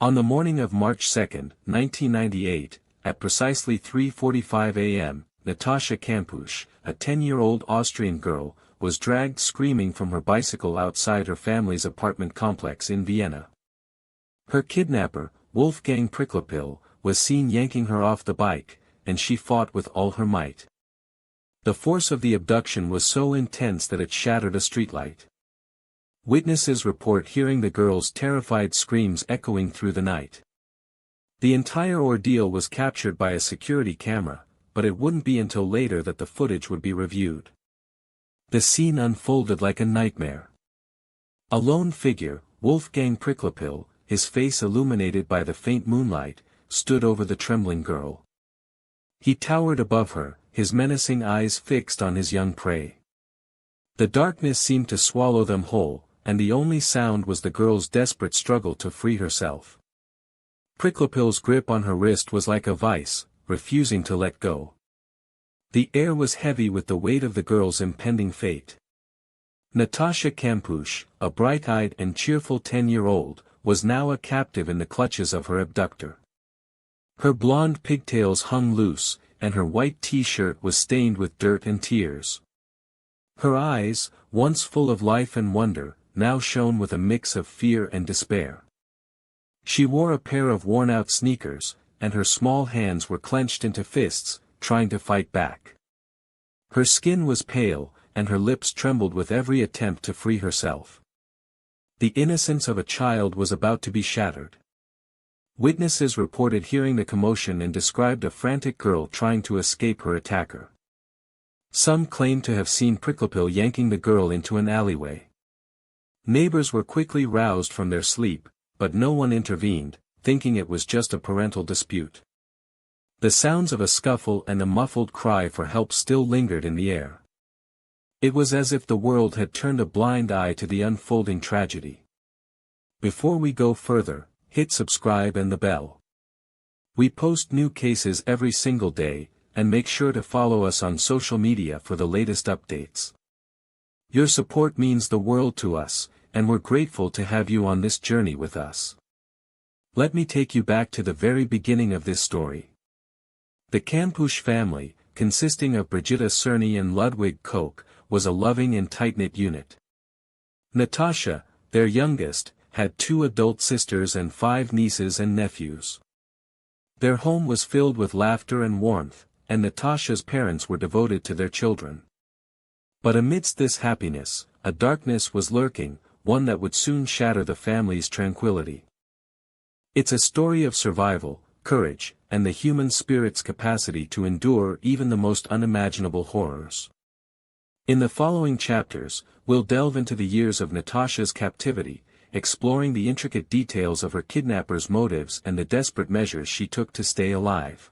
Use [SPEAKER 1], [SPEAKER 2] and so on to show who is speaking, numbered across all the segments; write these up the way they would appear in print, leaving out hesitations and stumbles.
[SPEAKER 1] On the morning of March 2, 1998, at precisely 3:45 a.m., Natascha Kampusch, a 10-year-old Austrian girl, was dragged screaming from her bicycle outside her family's apartment complex in Vienna. Her kidnapper, Wolfgang Přiklopil, was seen yanking her off the bike, and she fought with all her might. The force of the abduction was so intense that it shattered a streetlight. Witnesses report hearing the girl's terrified screams echoing through the night. The entire ordeal was captured by a security camera, but it wouldn't be until later that the footage would be reviewed. The scene unfolded like a nightmare. A lone figure, Wolfgang Přiklopil, his face illuminated by the faint moonlight, stood over the trembling girl. He towered above her, his menacing eyes fixed on his young prey. The darkness seemed to swallow them whole, and the only sound was the girl's desperate struggle to free herself. Přiklopil's grip on her wrist was like a vice, refusing to let go. The air was heavy with the weight of the girl's impending fate. Natascha Kampusch, a bright-eyed and cheerful 10-year-old, was now a captive in the clutches of her abductor. Her blonde pigtails hung loose, and her white t-shirt was stained with dirt and tears. Her eyes, once full of life and wonder, now shone with a mix of fear and despair. She wore a pair of worn-out sneakers, and her small hands were clenched into fists, trying to fight back. Her skin was pale, and her lips trembled with every attempt to free herself. The innocence of a child was about to be shattered. Witnesses reported hearing the commotion and described a frantic girl trying to escape her attacker. Some claimed to have seen Přiklopil yanking the girl into an alleyway. Neighbors were quickly roused from their sleep, but no one intervened, thinking it was just a parental dispute. The sounds of a scuffle and a muffled cry for help still lingered in the air. It was as if the world had turned a blind eye to the unfolding tragedy. Before we go further, hit subscribe and the bell. We post new cases every single day, and make sure to follow us on social media for the latest updates. Your support means the world to us, and we're grateful to have you on this journey with us. Let me take you back to the very beginning of this story. The Kampusch family, consisting of Brigitte Cerny and Ludwig Koch, was a loving and tight-knit unit. Natascha, their youngest, had 2 adult sisters and 5 nieces and nephews. Their home was filled with laughter and warmth, and Natascha's parents were devoted to their children. But amidst this happiness, a darkness was lurking, one that would soon shatter the family's tranquility. It's a story of survival, courage, and the human spirit's capacity to endure even the most unimaginable horrors. In the following chapters, we'll delve into the years of Natascha's captivity, exploring the intricate details of her kidnapper's motives and the desperate measures she took to stay alive.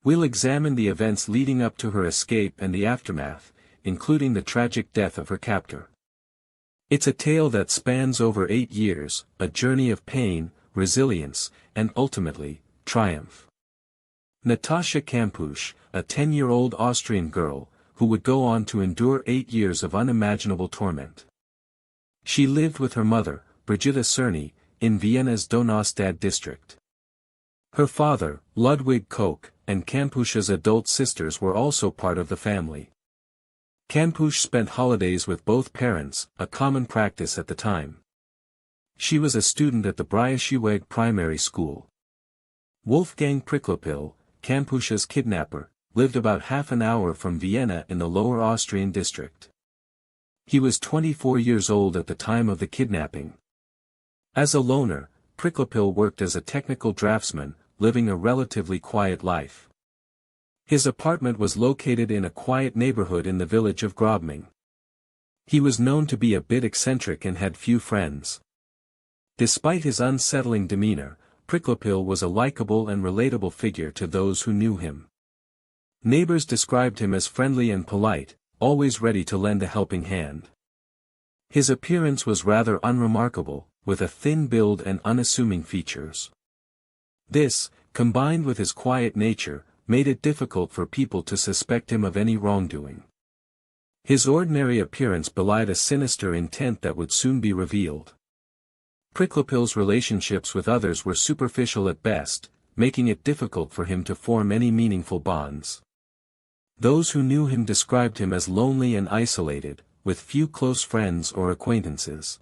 [SPEAKER 1] We'll examine the events leading up to her escape and the aftermath, including the tragic death of her captor. It's a tale that spans over 8 years, a journey of pain, resilience, and ultimately, triumph. Natascha Kampusch, a 10-year-old Austrian girl, who would go on to endure 8 years of unimaginable torment. She lived with her mother, Brigitte Cerny, in Vienna's Donaustadt district. Her father, Ludwig Koch, and Kampusch's adult sisters were also part of the family. Kampusch spent holidays with both parents, a common practice at the time. She was a student at the Braunschweig primary school. Wolfgang Přiklopil, Kampusch's kidnapper, lived about half an hour from Vienna in the Lower Austrian district. He was 24 years old at the time of the kidnapping. As a loner, Přiklopil worked as a technical draftsman, living a relatively quiet life. His apartment was located in a quiet neighborhood in the village of Grobming. He was known to be a bit eccentric and had few friends. Despite his unsettling demeanor, Přiklopil was a likable and relatable figure to those who knew him. Neighbors described him as friendly and polite, always ready to lend a helping hand. His appearance was rather unremarkable, with a thin build and unassuming features. This, combined with his quiet nature, made it difficult for people to suspect him of any wrongdoing. His ordinary appearance belied a sinister intent that would soon be revealed. Přiklopil's relationships with others were superficial at best, making it difficult for him to form any meaningful bonds. Those who knew him described him as lonely and isolated, with few close friends or acquaintances.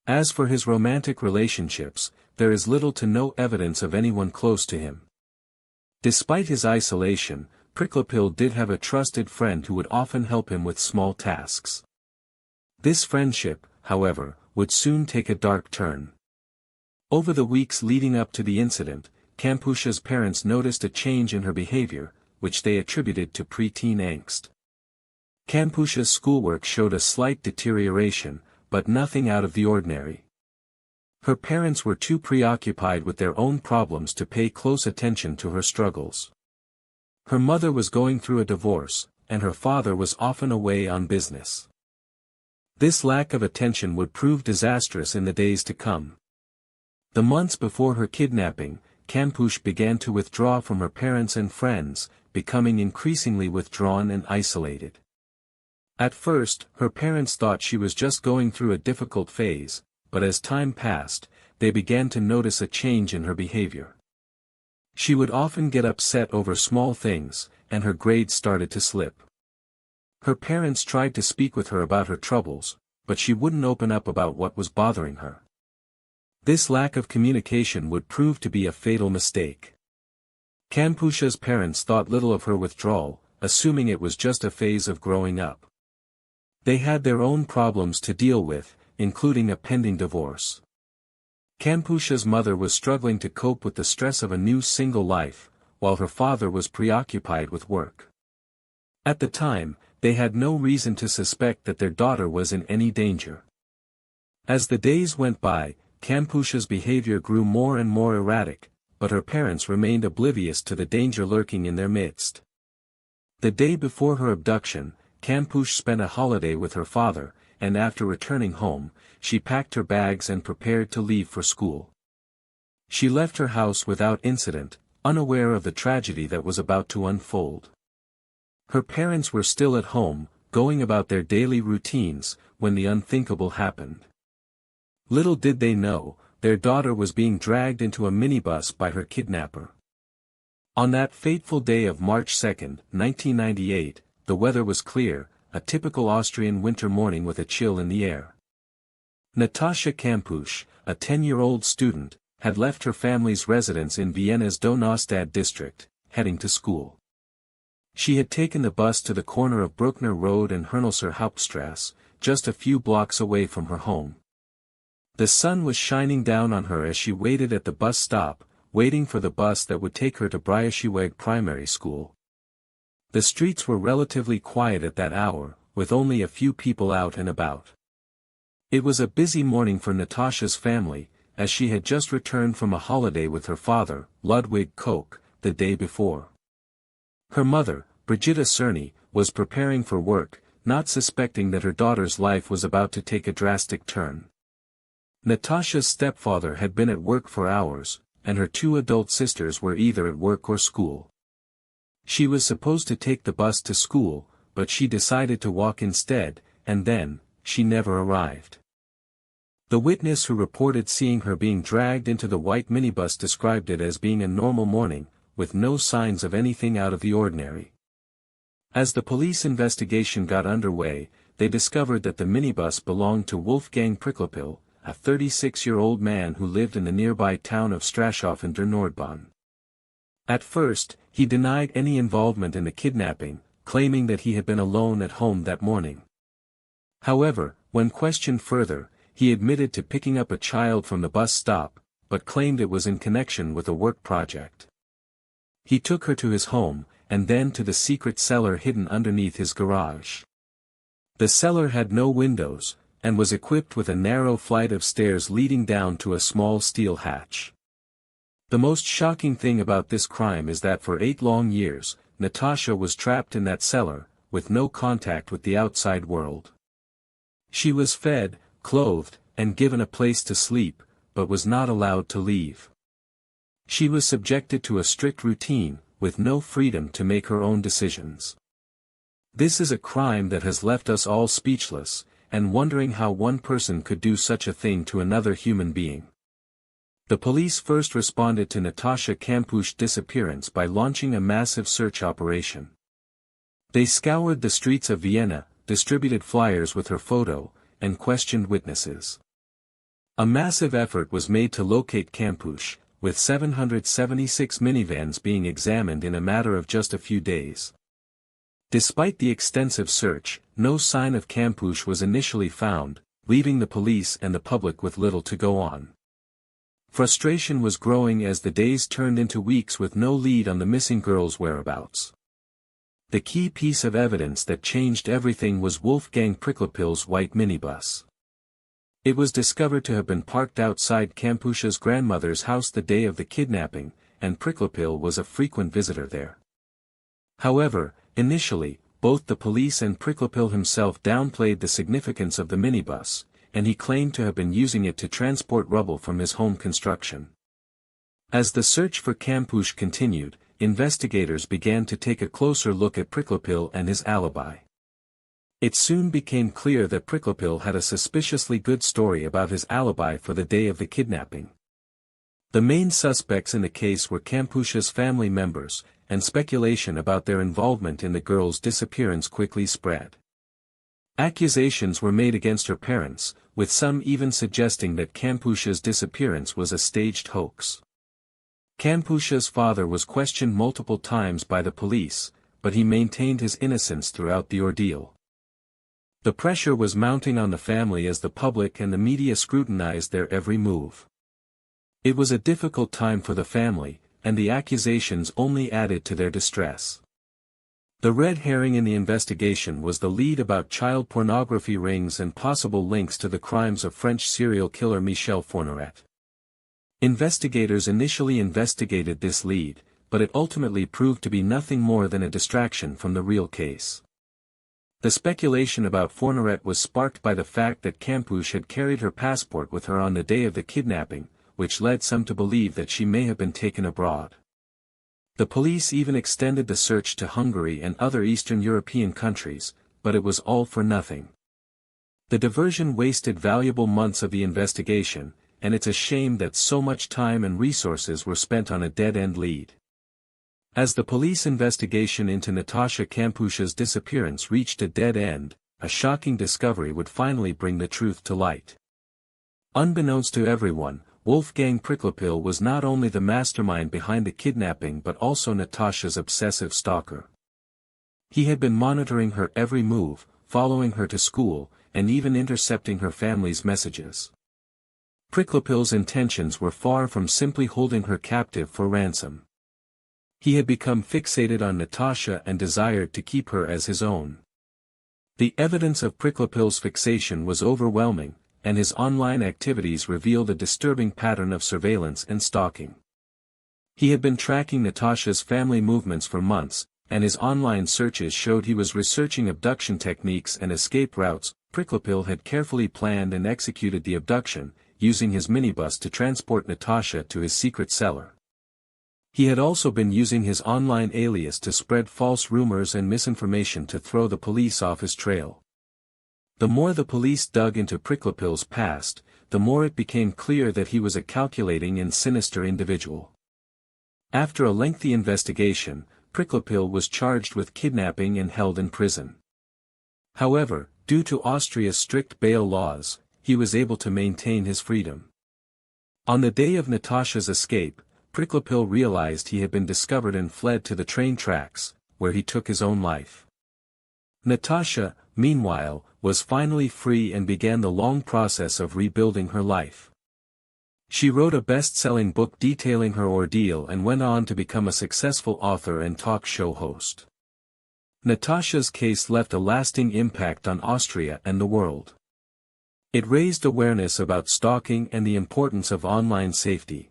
[SPEAKER 1] As for his romantic relationships, there is little to no evidence of anyone close to him. Despite his isolation, Přiklopil did have a trusted friend who would often help him with small tasks. This friendship, however, would soon take a dark turn. Over the weeks leading up to the incident, Kampusch's parents noticed a change in her behavior, which they attributed to preteen angst. Kampusch's schoolwork showed a slight deterioration, but nothing out of the ordinary. Her parents were too preoccupied with their own problems to pay close attention to her struggles. Her mother was going through a divorce, and her father was often away on business. This lack of attention would prove disastrous in the days to come. The months before her kidnapping, Kampusch began to withdraw from her parents and friends, becoming increasingly withdrawn and isolated. At first, her parents thought she was just going through a difficult phase, but as time passed, they began to notice a change in her behavior. She would often get upset over small things, and her grades started to slip. Her parents tried to speak with her about her troubles, but she wouldn't open up about what was bothering her. This lack of communication would prove to be a fatal mistake. Kampusch's parents thought little of her withdrawal, assuming it was just a phase of growing up. They had their own problems to deal with, including a pending divorce. Kampusch's mother was struggling to cope with the stress of a new single life, while her father was preoccupied with work. At the time, they had no reason to suspect that their daughter was in any danger. As the days went by, Kampusch's behavior grew more and more erratic, but her parents remained oblivious to the danger lurking in their midst. The day before her abduction, Kampusch spent a holiday with her father, and after returning home, she packed her bags and prepared to leave for school. She left her house without incident, unaware of the tragedy that was about to unfold. Her parents were still at home, going about their daily routines, when the unthinkable happened. Little did they know, their daughter was being dragged into a minibus by her kidnapper. On that fateful day of March 2, 1998, the weather was clear, a typical Austrian winter morning with a chill in the air. Natascha Kampusch, a 10-year-old student, had left her family's residence in Vienna's Donaustadt district, heading to school. She had taken the bus to the corner of Bruckner Road and Hernelser Hauptstrasse, just a few blocks away from her home. The sun was shining down on her as she waited at the bus stop, waiting for the bus that would take her to Braunschweig Primary School. The streets were relatively quiet at that hour, with only a few people out and about. It was a busy morning for Natascha's family, as she had just returned from a holiday with her father, Ludwig Koch, the day before. Her mother, Brigitta Cerny, was preparing for work, not suspecting that her daughter's life was about to take a drastic turn. Natascha's stepfather had been at work for hours, and her two adult sisters were either at work or school. She was supposed to take the bus to school, but she decided to walk instead, and then, she never arrived. The witness who reported seeing her being dragged into the white minibus described it as being a normal morning, with no signs of anything out of the ordinary. As the police investigation got underway, they discovered that the minibus belonged to Wolfgang Přiklopil, a 36-year-old man who lived in the nearby town of Strashofen der Nordbahn. At first, he denied any involvement in the kidnapping, claiming that he had been alone at home that morning. However, when questioned further, he admitted to picking up a child from the bus stop, but claimed it was in connection with a work project. He took her to his home, and then to the secret cellar hidden underneath his garage. The cellar had no windows, and was equipped with a narrow flight of stairs leading down to a small steel hatch. The most shocking thing about this crime is that for 8 long years, Natascha was trapped in that cellar, with no contact with the outside world. She was fed, clothed, and given a place to sleep, but was not allowed to leave. She was subjected to a strict routine, with no freedom to make her own decisions. This is a crime that has left us all speechless, and wondering how one person could do such a thing to another human being. The police first responded to Natascha Kampusch's disappearance by launching a massive search operation. They scoured the streets of Vienna, distributed flyers with her photo, and questioned witnesses. A massive effort was made to locate Kampusch, with 776 minivans being examined in a matter of just a few days. Despite the extensive search, no sign of Kampusch was initially found, leaving the police and the public with little to go on. Frustration was growing as the days turned into weeks with no lead on the missing girl's whereabouts. The key piece of evidence that changed everything was Wolfgang Přiklopil's white minibus. It was discovered to have been parked outside Kampusch's grandmother's house the day of the kidnapping, and Přiklopil was a frequent visitor there. However, initially, both the police and Přiklopil himself downplayed the significance of the minibus, and he claimed to have been using it to transport rubble from his home construction. As the search for Kampusch continued, investigators began to take a closer look at Přiklopil and his alibi. It soon became clear that Přiklopil had a suspiciously good story about his alibi for the day of the kidnapping. The main suspects in the case were Kampusch's family members, and speculation about their involvement in the girl's disappearance quickly spread. Accusations were made against her parents, with some even suggesting that Kampusch's disappearance was a staged hoax. Kampusch's father was questioned multiple times by the police, but he maintained his innocence throughout the ordeal. The pressure was mounting on the family as the public and the media scrutinized their every move. It was a difficult time for the family, and the accusations only added to their distress. The red herring in the investigation was the lead about child pornography rings and possible links to the crimes of French serial killer Michel Fourniret. Investigators initially investigated this lead, but it ultimately proved to be nothing more than a distraction from the real case. The speculation about Fourniret was sparked by the fact that Kampusch had carried her passport with her on the day of the kidnapping, which led some to believe that she may have been taken abroad. The police even extended the search to Hungary and other Eastern European countries, but it was all for nothing. The diversion wasted valuable months of the investigation, and it's a shame that so much time and resources were spent on a dead-end lead. As the police investigation into Natascha Kampusch's disappearance reached a dead end, a shocking discovery would finally bring the truth to light. Unbeknownst to everyone, Wolfgang Přiklopil was not only the mastermind behind the kidnapping but also Natascha's obsessive stalker. He had been monitoring her every move, following her to school, and even intercepting her family's messages. Přiklopil's intentions were far from simply holding her captive for ransom. He had become fixated on Natascha and desired to keep her as his own. The evidence of Přiklopil's fixation was overwhelming, and his online activities revealed a disturbing pattern of surveillance and stalking. He had been tracking Natascha's family movements for months, and his online searches showed he was researching abduction techniques and escape routes. Přiklopil had carefully planned and executed the abduction, using his minibus to transport Natascha to his secret cellar. He had also been using his online alias to spread false rumors and misinformation to throw the police off his trail. The more the police dug into Přiklopil's past, the more it became clear that he was a calculating and sinister individual. After a lengthy investigation, Přiklopil was charged with kidnapping and held in prison. However, due to Austria's strict bail laws, he was able to maintain his freedom. On the day of Natascha's escape, Přiklopil realized he had been discovered and fled to the train tracks, where he took his own life. Natascha, meanwhile, was finally free and began the long process of rebuilding her life. She wrote a best-selling book detailing her ordeal and went on to become a successful author and talk show host. Natascha's case left a lasting impact on Austria and the world. It raised awareness about stalking and the importance of online safety,